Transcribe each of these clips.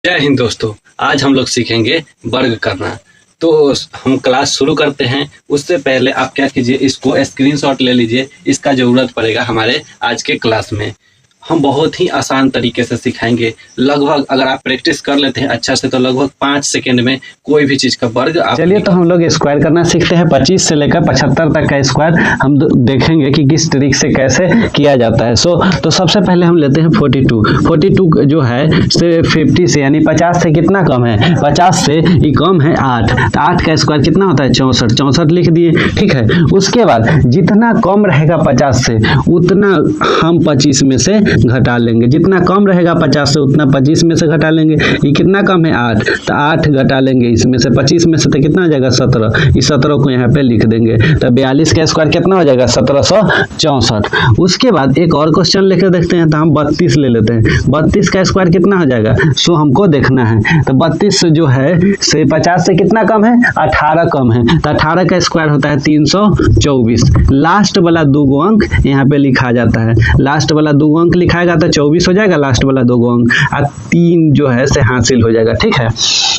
जय हिंद दोस्तों। आज हम लोग सीखेंगे वर्ग करना। तो हम क्लास शुरू करते हैं। उससे पहले आप क्या कीजिए, इसको स्क्रीनशॉट ले लीजिए। इसका ज़रूरत पड़ेगा हमारे आज के क्लास में। हम बहुत ही आसान तरीके से सिखाएंगे। लगभग अगर आप प्रैक्टिस कर लेते हैं अच्छा से तो लगभग 5 सेकंड में कोई भी चीज़ का वर्ग आप। चलिए तो हम लोग स्क्वायर करना सीखते हैं। 25 से लेकर 75 तक का स्क्वायर हम देखेंगे कि किस तरीके से कैसे किया जाता है। तो सबसे पहले हम लेते हैं 42 जो है से 50 से यानी 50 से कितना कम है, 50 से ये कम है 8। तो 8 का स्क्वायर कितना होता है 64 लिख दिए। ठीक है, उसके बाद जितना कम रहेगा 50 से उतना हम 25 में से घटा लेंगे। जितना कम रहेगा 50 से उतना 25 में से घटा लेंगे। ये कितना कम है 8, तो 8 घटा लेंगे इसमें से 25 में से, तो कितना हो जाएगा 17। इस 17 को यहाँ पे लिख देंगे। तो 42 का स्क्वायर कितना हो जाएगा 1764। उसके बाद एक और क्वेश्चन लेकर देखते हैं। तो हम 32 ले लेते हैं। 32 का स्क्वायर कितना हो जाएगा, सो हमको देखना है। तो 32 जो है से 50 से कितना कम है 18 कम है। तो 18 का स्क्वायर होता है 324। लास्ट वाला 2 अंक यहाँ पे लिखा जाता है। लास्ट वाला 2 अंक लिखाएगा तो 24 हो जाएगा। लास्ट वाला 2 अंक और 3 जो है से हासिल हो जाएगा। ठीक है,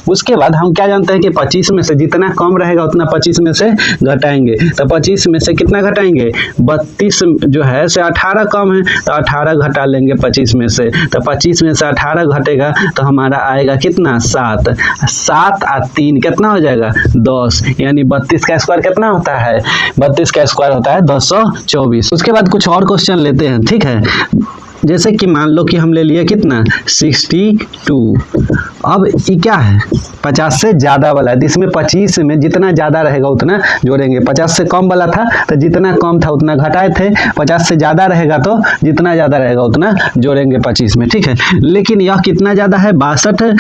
उसके बाद हम क्या जानते हैं कि 25 में से जितना कम रहेगा उतना 25 में से घटाएंगे। तो 25 में से कितना घटाएंगे, 32 जो है से 18 कम है तो 18 घटा लेंगे 25 में से। तो 25 में से 18 घटेगा तो हमारा आएगा कितना 7 और 3 कितना हो जाएगा 10। यानी 32 का स्क्वायर कितना होता है, 32 का स्क्वायर होता है 224। उसके बाद कुछ और क्वेश्चन लेते हैं। ठीक है, जैसे कि मान लो कि हम ले लिए कितना 62। अब ये क्या है 50 से ज़्यादा वाला है। तो इसमें 25 में जितना ज़्यादा रहेगा उतना जोड़ेंगे। 50 से कम वाला था तो जितना कम था उतना घटाए थे। 50 से ज़्यादा रहेगा तो जितना ज़्यादा रहेगा उतना जोड़ेंगे 25 में। ठीक है, लेकिन यह कितना ज़्यादा है 62,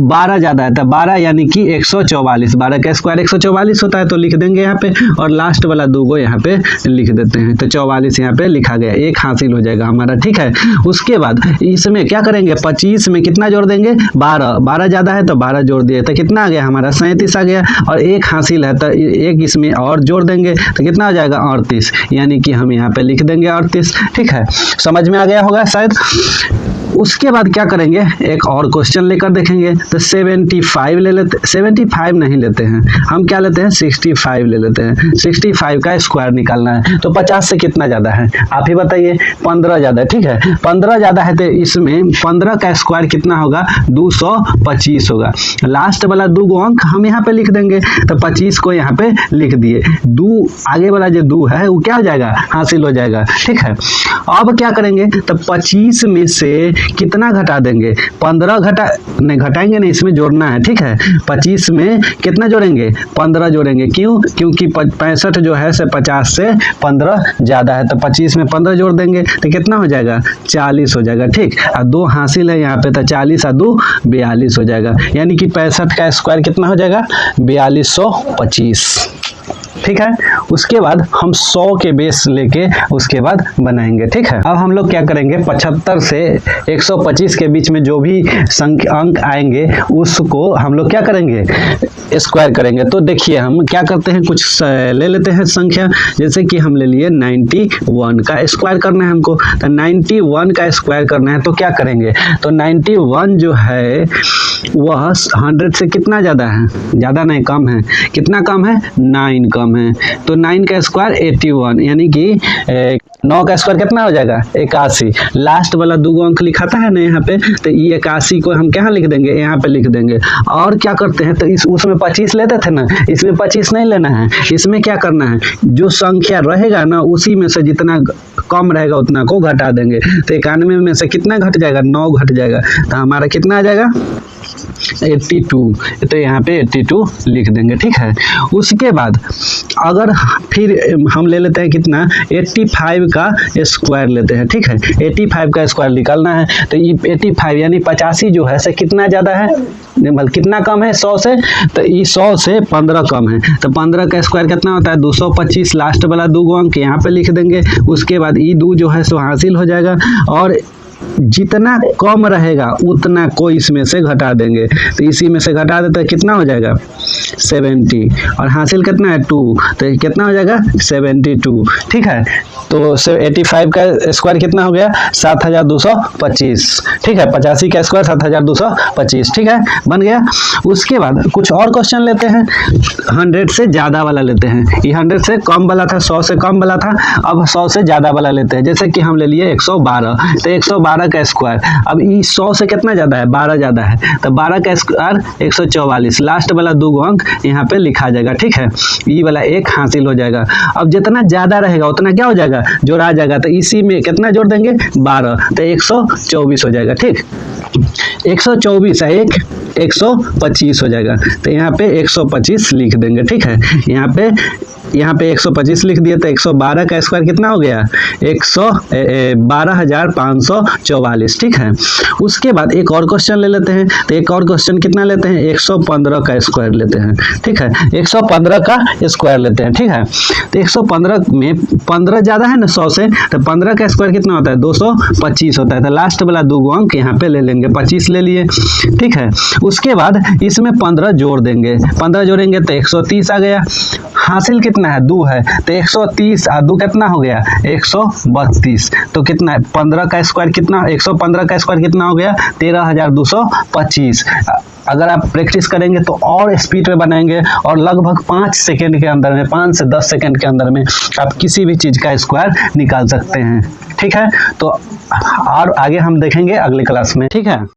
12 ज़्यादा है। तो 12 यानी कि 144। 12 का स्क्वायर 144 होता है तो लिख देंगे यहाँ पे, और लास्ट वाला 2 को यहाँ पे लिख देते हैं। तो 44 यहाँ पे लिखा गया, 1 हासिल हो जाएगा हमारा। ठीक है, उसके बाद इसमें क्या करेंगे 25 में कितना जोड़ देंगे 12 ज़्यादा है तो 12 जोड़ दिए तो कितना आ गया हमारा 37 आ गया। और 1 हासिल है तो 1 इसमें और जोड़ देंगे तो कितना आ जाएगा 38। यानी कि हम यहाँ पे लिख देंगे 38। ठीक है, समझ में आ गया होगा शायद। उसके बाद क्या करेंगे, एक और क्वेश्चन लेकर देखेंगे। तो 75 ले लेते, 75 नहीं लेते हैं हम, क्या लेते हैं 65 ले लेते हैं। 65 का स्क्वायर निकालना है। तो 50 से कितना ज़्यादा है आप ही बताइए, 15 ज़्यादा है। ठीक है, 15 ज़्यादा है तो इसमें 15 का स्क्वायर कितना होगा 225 होगा। लास्ट वाला 2 अंक हम यहाँ पे लिख देंगे। तो 25 को यहाँ पे लिख दिए। 2 आगे वाला जो 2 है वो क्या हो जाएगा हासिल हो जाएगा। ठीक है, अब क्या करेंगे तो 25 में से कितना घटा देंगे 15 घटाएंगे नहीं, इसमें जोड़ना है। ठीक है, 25 में कितना जोड़ेंगे 15 जोड़ेंगे। क्यों, क्योंकि 65 जो है से 50 से 15 ज़्यादा है। तो 25 में 15 जोड़ देंगे तो कितना हो जाएगा 40 हो जाएगा। ठीक, और 2 हासिल है यहाँ पे तो 40 और 2 42 हो जाएगा। यानी कि 65 का स्क्वायर कितना हो जाएगा 4225। ठीक है, उसके बाद हम 100 के बेस लेके उसके बाद बनाएंगे। ठीक है, अब हम लोग क्या करेंगे 75 से 125 के बीच में जो भी अंक आएंगे उसको हम लोग क्या करेंगे स्क्वायर करेंगे। तो देखिए हम क्या करते हैं, कुछ ले लेते हैं संख्या। जैसे कि हम ले लिए 91 का स्क्वायर करना है हमको। तो 91 का स्क्वायर करना है तो क्या करेंगे, तो 91 जो है वह 100 से कितना ज़्यादा है, ज़्यादा नहीं कम है। कितना कम है 9 कम है। तो 9 का स्क्वायर 81, यानी कि 9 का स्क्वायर कितना हो जाएगा 81। लास्ट वाला 2 अंक लिखाता है ना यहाँ पे, तो ये 81 को हम क्या लिख देंगे यहाँ पे लिख देंगे। और क्या करते हैं तो उसमें 25 लेते थे ना, इसमें 25 नहीं लेना है। इसमें क्या करना है, जो संख्या रहेगा ना उसी में से जितना कम रहेगा उतना को घटा देंगे। तो 91 में से कितना घट जाएगा 9 घट जाएगा। तो हमारा कितना आ जाएगा 82। तो यहाँ पे 82 लिख देंगे। ठीक है, उसके बाद अगर फिर हम ले लेते हैं कितना 85 का स्क्वायर लेते हैं। ठीक है, 85 का स्क्वायर निकालना है। तो ये 85 यानी 85 जो है से कितना ज़्यादा है, मतलब कितना कम है 100 से, तो ये 100 से 15 कम है। तो 15 का स्क्वायर कितना होता है 225। लास्ट वाला 2 अंक यहाँ पे लिख देंगे। उसके बाद ये 2 जो है सो हासिल हो जाएगा, और जितना कम रहेगा उतना को इसमें से घटा देंगे। तो इसी में से घटा देते हैं कितना हो जाएगा 70, और हासिल कितना है 2, तो कितना हो जाएगा 72। ठीक है, तो 85 का स्क्वायर कितना हो गया 7225, ठीक है, 85 का स्क्वायर 7225, ठीक है, बन गया। उसके बाद कुछ और क्वेश्चन लेते हैं, 100 से ज़्यादा वाला लेते हैं। ये 100 से कम वाला था, 100 से कम वाला था, अब 100 से ज़्यादा वाला लेते हैं। जैसे कि हम ले लिए 112, तो 112 का स्क्वायर, अब ये 100 से कितना ज़्यादा है 12 ज़्यादा है, तो 12 का स्क्वायर 144, लास्ट वाला 2 अंक यहाँ पे लिखा जाएगा, ठीक है, ये वाला 1 हासिल हो जाएगा। अब जितना ज़्यादा रहेगा उतना क्या हो जाएगा, जोड़ा जाएगा, तो इसी में कितना जोड़ देंगे 12, तो 124 हो जाएगा, ठीक, 124 है 125 हो जाएगा, तो यहाँ पे 125 लिख देंगे, ठीक है। यहाँ पे 125 लिख दिए, तो 112 का स्क्वायर कितना हो गया 12,544, ठीक है। उसके बाद एक और क्वेश्चन ले लेते हैं, तो एक और क्वेश्चन कितना लेते हैं 115 का स्क्वायर लेते हैं, ठीक है, 115 का स्क्वायर लेते हैं, ठीक है। तो 115 में 15 ज़्यादा है ना 100 से, तो 15 का स्क्वायर कितना होता है 225 होता है, तो लास्ट वाला 2 अंक यहाँ पे ले लेंगे, 25 ले लिए, ठीक है। उसके बाद इसमें 15 जोड़ देंगे, 15 जोड़ेंगे तो 130 आ गया, हासिल कितना है 2 है, तो 130 और 2 कितना हो गया 132, तो कितना है 15 का स्क्वायर कितना, 115 का स्क्वायर कितना हो गया 13,225। अगर आप प्रैक्टिस करेंगे तो और स्पीड में बनाएंगे और लगभग 5 सेकेंड के अंदर में, 5 से 10 सेकेंड के अंदर में आप किसी भी चीज़ का स्क्वायर निकाल सकते हैं, ठीक है। तो और आगे हम देखेंगे अगले क्लास में, ठीक है।